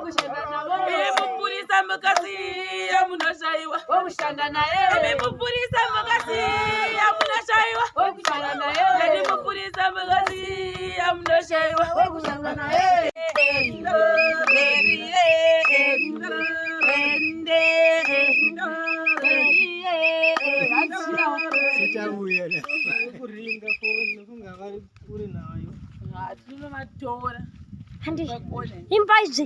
Imupulisa mukasi amunashaiwa imupulisa mukasi amunashaiwa imupulisa mukasi amunashaiwa Imbaiji.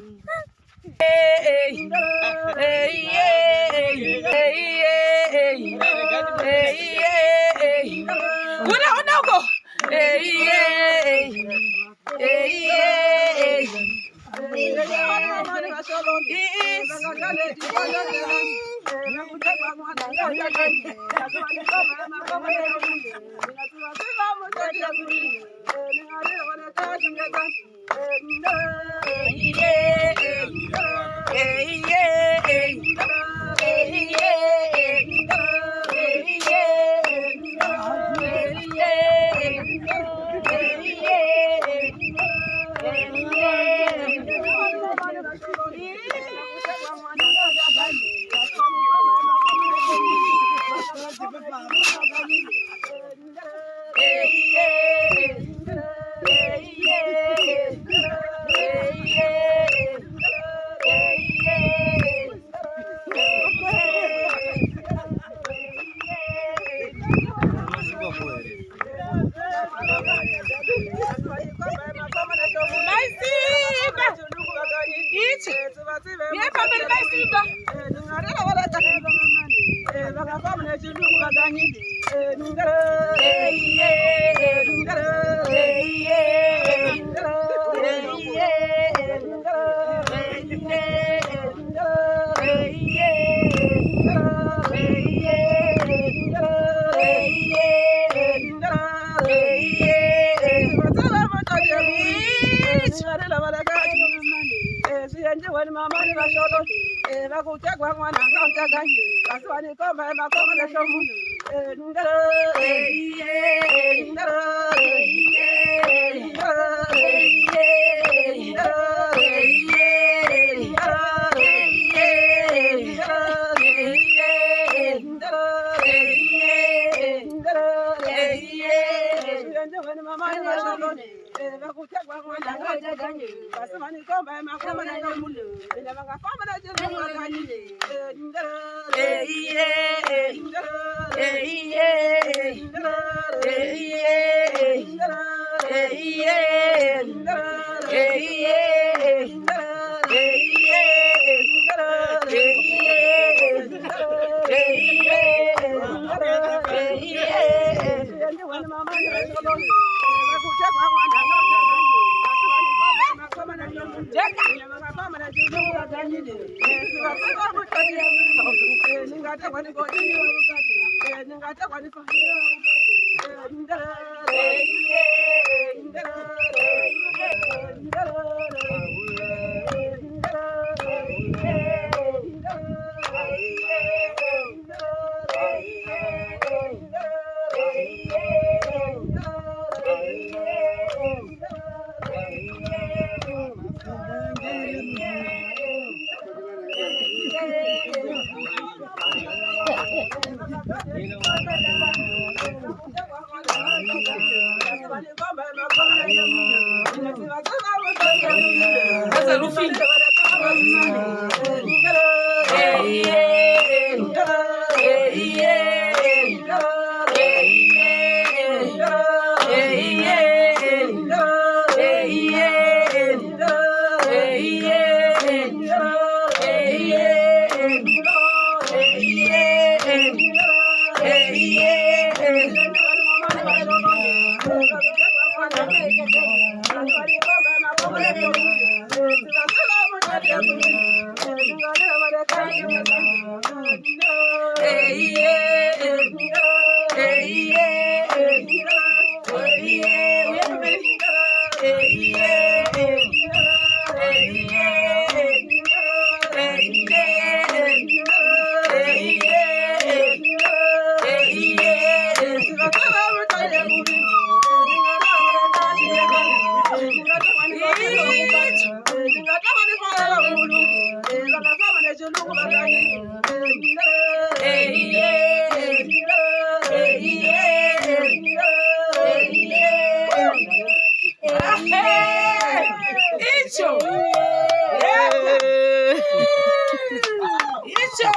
Icho.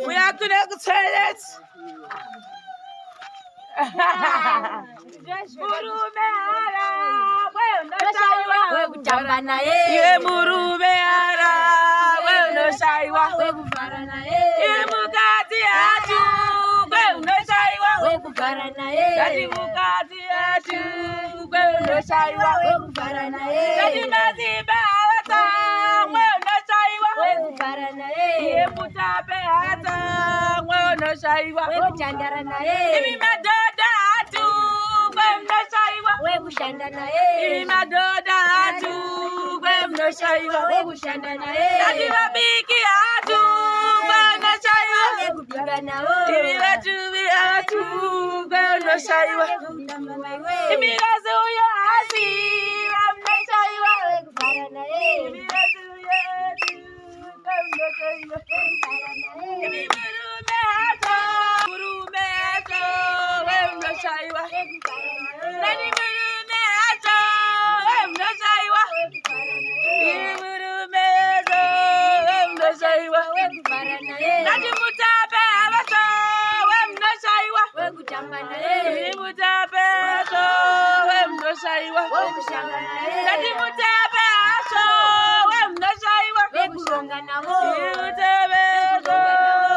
We are to the toilet. Murume ara, wewe shaiwa, wewe kutamba na yeye. Ye murume ara, wewe shaiwa, wewe kufara na yeye. Ye mukati atu, wewe shaiwa, wewe kufara na yeye. Kati mukati atu, wewe shaiwa, wewe kufara na yeye. Kati maziba wata, wewe shaiwa, wewe kufara na yeye. Ye mutape ata, wewe shaiwa, wewe kuchandara na yeye. Ibi madoda atu, wewe shaiwa, wewe kushanda na yeye. Ibi madoda atu, wewe shaiwa, wewe kushanda na yeye. Kati mabiki atu, wewe shaiwa, wewe kupiga na wewe. Ibi watu atu, wewe shaiwa, wewe kutamba na wewe. Ibi razo ya asi, wewe shaiwa, wewe kufara na yeye. Ibi razo ya atu, wewe shaiwa, wewe kufara na yeye. Ibi murume atu, wewe shaiwa, wewe kufara na yeye. Nani murume atu, wewe shaiwa, wewe kufara na yeye. Ibi murume atu, wewe shaiwa, wewe kufara na yeye. Nani mutape atu, wewe shaiwa, wewe kutamba na yeye. Ibi mutape atu, wewe shaiwa, wewe kushanga na yeye. Nani mutape atu, wewe shaiwa, wewe kuronga na wewe. Ibi mutape atu,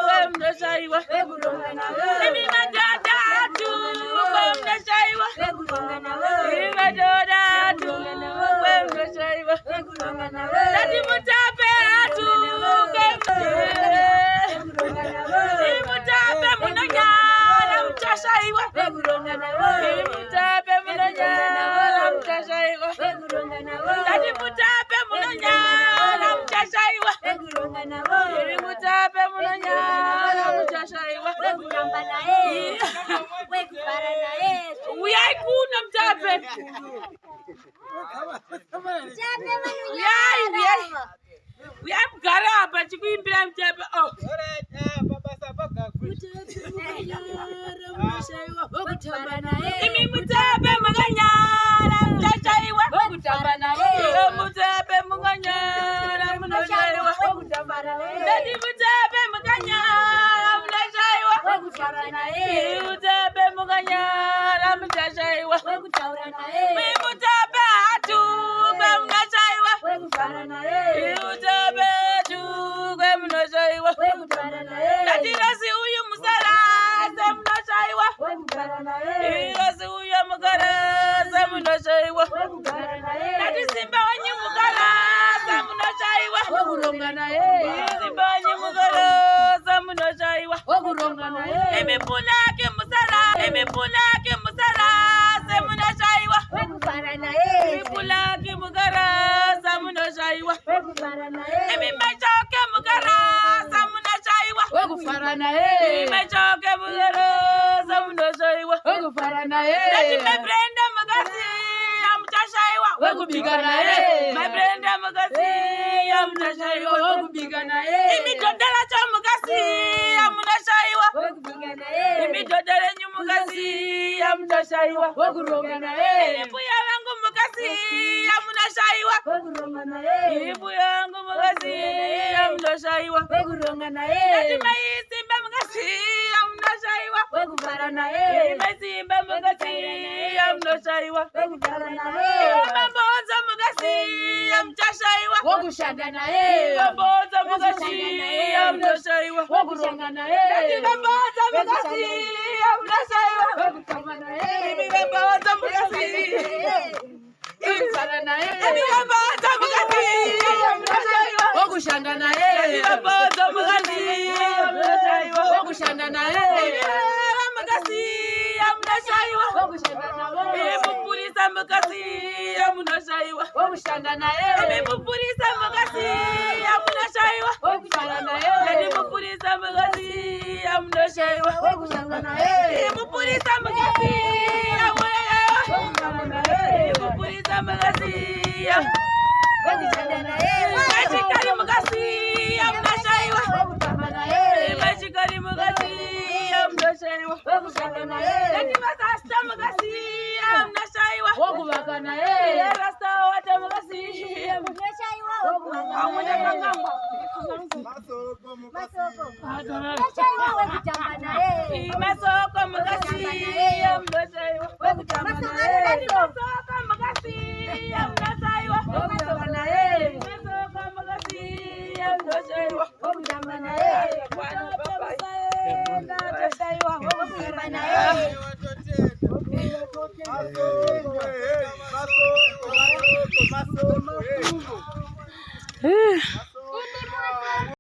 wewe shaiwa, wewe kuronga na wewe. Ibi madada atu, wewe shaiwa, wewe kuronga na wewe. Ibi madada atu, wewe shaiwa, wewe kuronga na wewe. Nani mutape atu, wewe kuronga na wewe. Ibi mutape munonyala mutashaiwa, wewe kuronga na wewe. Ibi mutape munonyala mutashaiwa, wewe kuronga na wewe. Nani mutape munonyala mutashaiwa, wewe kuronga na wewe. Ibi mutape munonyala mutashaiwa, wewe kutamba na yeye, wewe kufara na yeye. Uyai kuna mtape. Uyai mgaraba chikuimbira mtape. Oh. Imi mutape muganyara mutashaiwa, wewe kutamba na yeye. Mutape muganyara mutashaiwa, wewe kutamba na yeye. Nani mutape muganyara mutashaiwa, wewe kutamba na yeye. Mutape muganyara mutashaiwa, wewe kutaura na yeye. Mutape atu, wewe mutashaiwa, wewe kufara na yeye. Mutape atu, wewe mutashaiwa, wewe kutara na yeye. Nani rasi uyu musala, wewe mutashaiwa, wewe kutara na yeye. Rasi uyu mugara, wewe mutashaiwa, wewe kutara na yeye. Nani simba wanyi mugara, wewe mutashaiwa, wewe kuronga na yeye. Simba wanyi mugara, wewe mutashaiwa, wewe kuronga na yeye. Emepuna ke musala, emepuna ke musala, wewe mutashaiwa, wewe kufara na yeye. Emepuna ke mugara, wewe mutashaiwa, wewe kufara na yeye. Emechoke mugara, wewe mutashaiwa, wewe kufara na yeye. Emechoke mugara, wewe mutashaiwa, wewe kufara na yeye. Nati mebrenda mugasi, amutashaiwa, wewe kupiga na yeye. Mebrenda mugasi, amutashaiwa, wewe kupiga na yeye. Imidodela cha mugasi, amutashaiwa, wewe kupiga na yeye. Imidodela nyumugasi, amutashaiwa, wewe kuronga na yeye. Ibu yangu mugasi, amutashaiwa, wewe kuronga na yeye. Ibu yangu mugasi, amutashaiwa, wewe kuronga na yeye. Nati maisimba mugasi, amutashaiwa, wewe kufara na yeye. Maisimba mugasi, amutashaiwa, wewe kufara na yeye. Mamboza mugasi, amutashaiwa, wewe kushanda na yeye. Mamboza mugasi, amutashaiwa, wewe kuronga na yeye. Mamboza mugasi, amutashaiwa, wewe kufara na yeye. Mamboza mugasi, wewe kufara na yeye. Mamboza mugasi, amutashaiwa, wewe kushanda na yeye. Mamboza mugasi, amutashaiwa, wewe kushanda na yeye. Mugasi, amutashaiwa, wewe kushanda na yeye. Mupulisa mugasi, amutashaiwa, wewe kushanda na yeye. Mupulisa mugasi, amutashaiwa, wewe kushanda na yeye. Mupulisa mugasi, amutashaiwa, wewe kushanda na yeye. Mupulisa mugasi, mupulisa mugasi, wewe kushanda na yeye. Machikari mugasi, amutashaiwa, wewe kutamba na yeye. Machikari mugasi, amutashaiwa, wewe kushanda na yeye. Nati masasta mugasi, amutashaiwa, wewe kubaka na yeye. Rasta wote mugasi, amutashaiwa, wewe kubaka Maso.